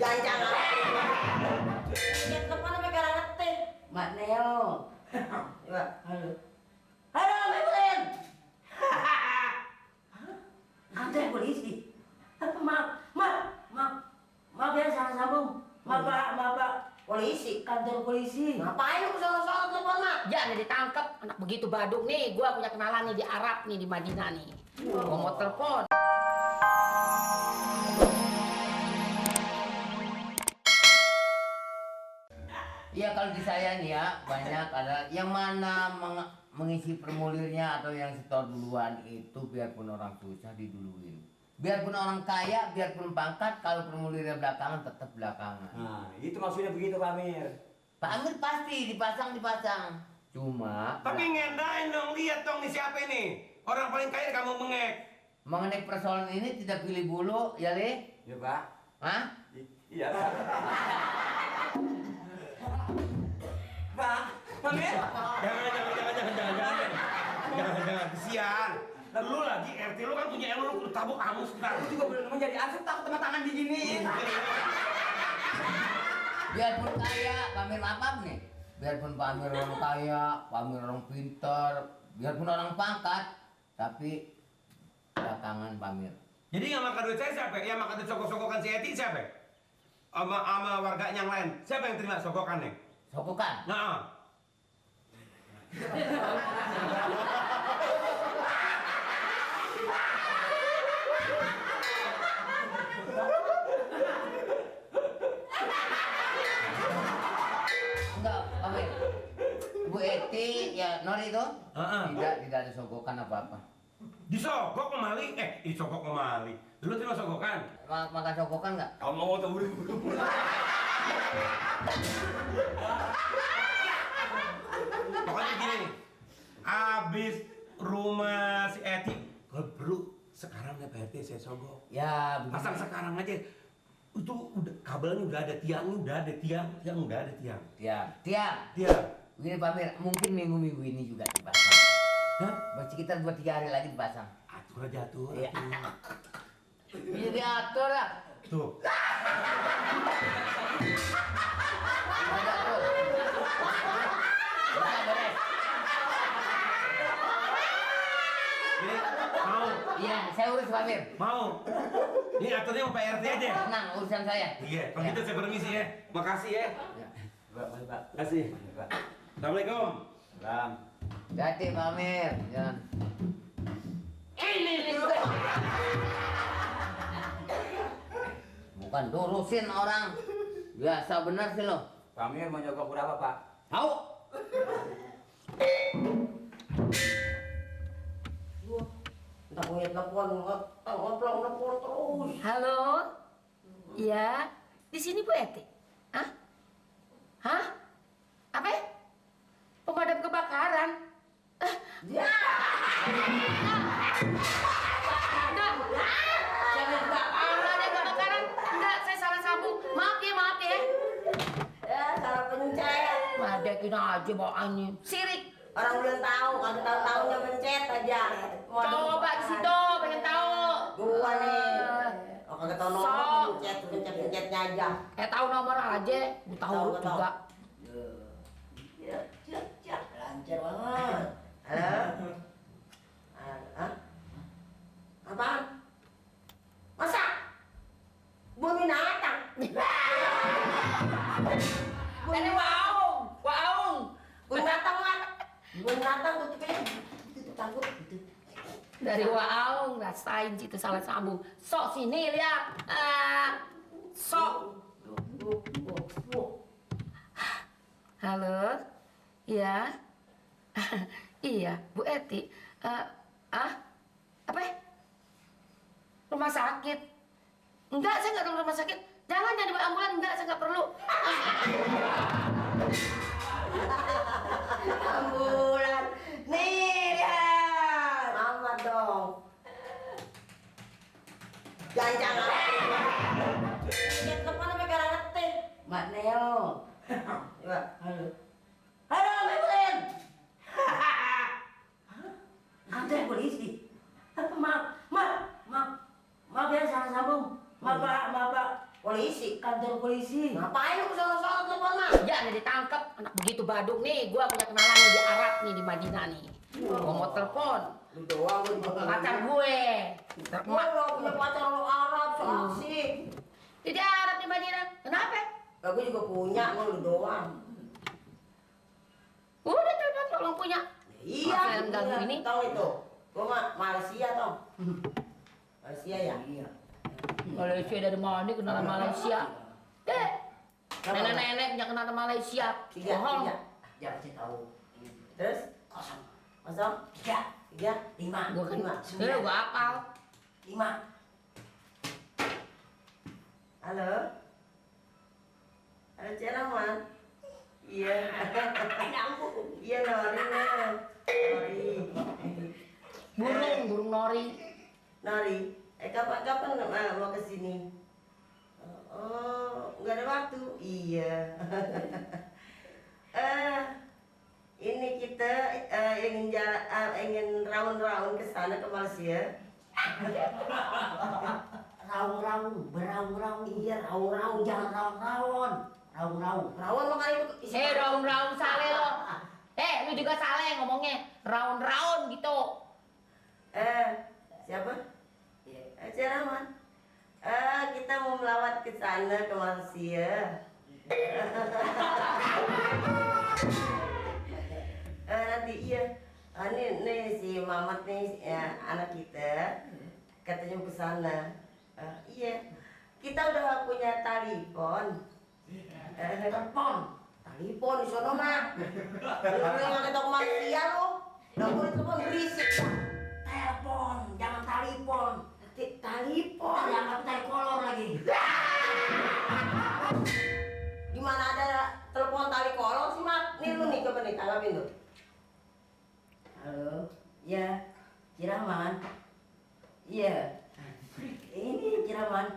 Jangan. Yang depan sampai gara ngetik. Mbak Neo. Coba. Halo. Halo, Mbak Ibrahim. Ada polisi. Maaf ya, salah sambung. Maaf Pak. Polisi. Kantor polisi. Ngapain lu kesana-sana telepon, Mak? Ya, udah ditangkap anak begitu badung nih. Gua punya kenalan nih di Arab nih, di Madinah nih. Gua mau telepon. Iya, kalau di saya nih ya banyak ada yang mana mengisi formulirnya atau yang setor duluan itu biarpun orang susah diduluin. Biarpun orang kaya, biarpun pangkat, kalau formulirnya belakangan tetap belakangan. Nah, itu maksudnya begitu Pak Amir. Pak Amir pasti dipasang. Cuma Tapi ngendain dong, lihat dong nih siapa ini. Orang paling kaya kamu mengek. mengenai persoalan ini tidak pilih bulu, ya Le? Iya Pak. Hah? Iya Pak. Pak Amir. Jangan, kesian. Lu lagi RT lu kan punya lu tabuk kamu sebentar. Aku juga belum menjadi asap takut sama tangan diginiin. Biarpun kaya, Pak Amir apa nih? Biarpun Pak Amir orang kaya, Pak Amir orang pintar, biarpun orang pangkat, tapi belakangan Pak Amir. Jadi yang makan duit saya siapa? Yang makan duit sokok-sokokan si Eti siapa? Sama warga yang lain. Siapa yang terima sokokannya? Sokokan? Nah. Enggak, Pak Amir. Bu Eti, ya Nori itu? Tidak ada sokokan apa-apa. Disogok kemali? Disogok kemali. Dulu terima sogokan? Makan sokokan nggak? Kamu mau tahu buru-buru. Pokoknya gini nih, abis rumah si Eti, kalau perlu sekarang deh Pak RT saya sogok. Ya, begini. Pasang sekarang aja. Itu udah kabelnya udah ada, tiangnya udah ada, tiang udah ada tiang. Tiang. Tiang. Begini Pak Amir, mungkin minggu-minggu ini juga dipasang. Hah? Sekitar 2-3 hari lagi dipasang. Atur aja atur. Iya. atur. Bisa diatur lah. Tuh. Bisa diatur. Bisa beres. Ini mau. Iya, saya urus Pak Amir. Mau. Ini aturnya sama Pak RT aja. Tenang, urusan saya. Iya, kalau gitu saya permisi ya. Makasih ya. Pak. Makasih. Pak. Assalamualaikum. Salam. Hati Pak Amir. Jangan. Ini. Bukan durusin orang. Biasa benar sih lo. Pak Amir mau nyogok berapa Pak? Tahu? Entah punya telepon, telepon terus. Halo? Iya. Di sini Bu Eti. Hah? Hah? Apa? Pemadam kebakaran. Ya. Enggak. Ada kebakaran. Enggak, saya salah sambung. Maaf ya. Ya, salah pencet. Madekin aja bawaannya. Sirik. Orang belum tahu, kalau tahu-tahunya pencet aja. Coba di situ, pengen tahu. Gua nih. Oh, kagak tahu nomor, pencetnya aja. Tahu nomor aja. Gue tahu huruf juga. Ya, lancar banget. Halo? Hah? Apaan? Masa? Bumi binatang? Dari Waung. Bumi binatang lah. Bumi binatang tuh kayaknya takut gitu. Dari Waung, rasain situ salah sambung. Sok sini lihat. Sok. Halo? Iya? Iya, Bu Eti. Apa? Rumah sakit? Enggak, saya nggak ke rumah sakit. Jangan dibawa ambulan, enggak, saya nggak perlu. Ambulan. Nih, lihat. Amat dong. Jangan. Yang depan sampai gara ngetik. Mbak Neo. Coba. Halo. Halo, Mbak Ibrahim. Ada polisi. Maaf ya, salah sambung. Maaf Pak. Polisi. Kantor polisi. Ngapain lu sono-sono telepon mah? Ya, nih ditangkap anak begitu badung nih. Gua punya kenalan nih di Arab nih di Madinah nih. Gua mau telepon Lu doang lu. pacar gue. Gua lo punya pacar lo Arab, so asik. Di Arab di Madinah. Kenapa? Aku juga punya, lu doang. Udah telepon kalau punya. Iya, Apa yang ganggu ini? Tahu itu. Gua mah Malaysia tau. Malaysia ya? Iya. Malaysia dari mana? Kenalan Malaysia. Nenek-nenek punya kenalan Malaysia. Tiga. Jangan kasih tahu. Terus? Kosong. Kosong? 3, 5. Gua kan, 5, gua apal. 5. Halo? Halo Cik Rahman? Iya. Iya Nori. Burung nori. Nori, kapan mau ke sini? Oh, nggak ada waktu. Iya. Ini kita ingin raun-raun ke sana ke Malaysia. Raung-raung, beraung-raung. Iya, raun-raun. Jangan raung-raung. Raung-raung. Raun makanya itu. Raun-raun sale lo. Lu juga sale ngomongnya. Raun-raun gitu. Siapa? Cik Rahman. Kita mau melawat ke sana ke Malaysia. Nanti iya. Nih si Mamat nih anak kita katanya mau ke sana. Iya. Kita udah punya telepon. Telepon di sono mah. Lu yang kita ke Malaysia lo. Udah boleh telepon berisik. Telepon, jangan telepon. Telepon. Jangan telekolor lagi. Di mana ada telepon tali kolong sih, Mat? Nih lu nih, coba nih tanggapin tuh. Halo. Ya, Ciraman. Iya. Ini Ciraman.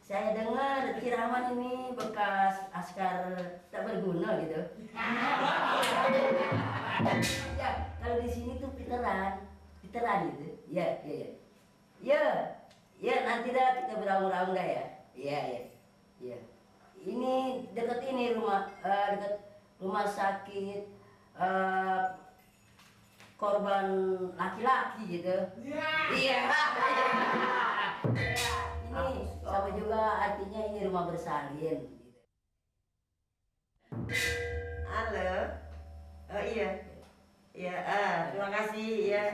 Saya dengar Ciraman ini bekas askar tak berguna gitu. Ya, kalau di sini tuh Peteran gitu. Iya. Ya, nanti dah kita beraung-raung dah ya. Iya. Ini dekat ini dekat rumah sakit korban laki-laki gitu. Iya. Ini sama juga artinya ini rumah bersalin. Gitu. Halo. Oh iya. Iya. Terima kasih ya.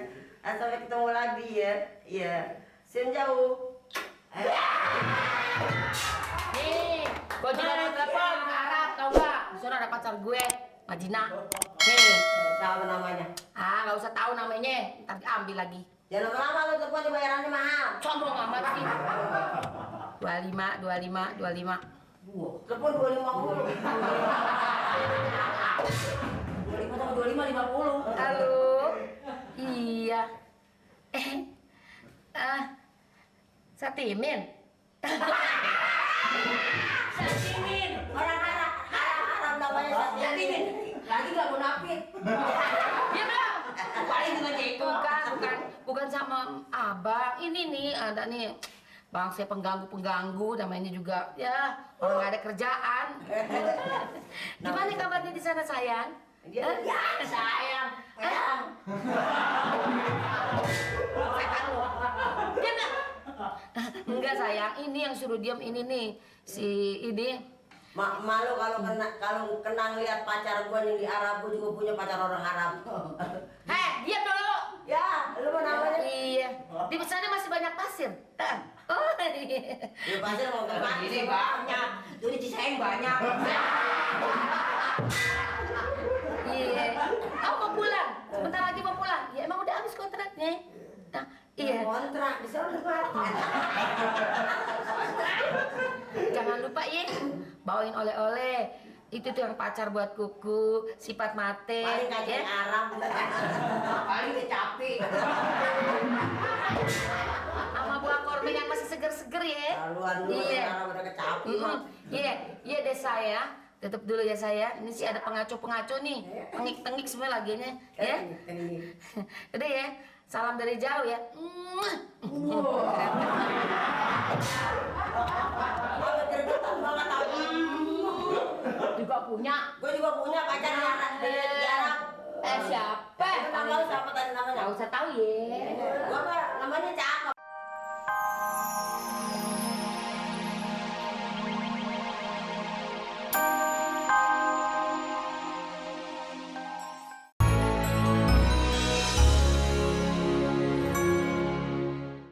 Sampai ketemu lagi ya. Iya. Sen jauh. Nih, gua juga mau telepon ke Arab, tau gak? Di sana ada pacar gue, Madinah. Nih, Siapa namanya? nggak usah tahu namanya, ntar diambil lagi. Jangan lama-lama lu telepon bayarannya mahal. Sombong amat sih. 25. Telepon 250. 25 50. Halo. Iya. Satimin. Satimin. Orang Arab namanya Satimin. Lagi gak munafik. Iya dong. Paling dengan Jeko. Bukan sama abang. Ini nih ada nih bangsa pengganggu namanya juga ya orang nggak ada kerjaan. Gimana kabarnya di sana sayang? Dia sayang. Setan lu. Diam nggak? Enggak sayang, ini yang suruh diam ini nih si ini. Malu kalau kena ngeliat pacar gua yang di Arab, gua juga punya pacar orang Arab. Diam dulu. Ya, lu mana namanya? Iya. Di sana masih banyak pasir. Oh, iya. Di pasir mau ke mana? Ini banyak. Itu di Cisaeng banyak. Iya. Kamu mau pulang? Sebentar lagi mau pulang. Ya emang udah habis kontraknya. Nah, iya. Kontrak di sana udah. Jangan lupa ya, bawain oleh-oleh. Itu tuh yang pacar buat kuku, sifat mate. Paling kacang ya. Arab. Paling kecapi. Sama buah korma yang masih seger-seger ya. Laluan lu Iya. Arab udah kecapi. Iya deh saya. Tutup dulu ya saya. Ini sih ada pengaco-pengaco nih. Tengik-tengik semua laginya. Ya. Udah ya. Salam dari jauh ya. Agak gregetan banget aku. Juga punya. Gue juga punya pacar yang di Arab. Siapa? Nggak tahu siapa tadi namanya. Nggak usah tahu ya.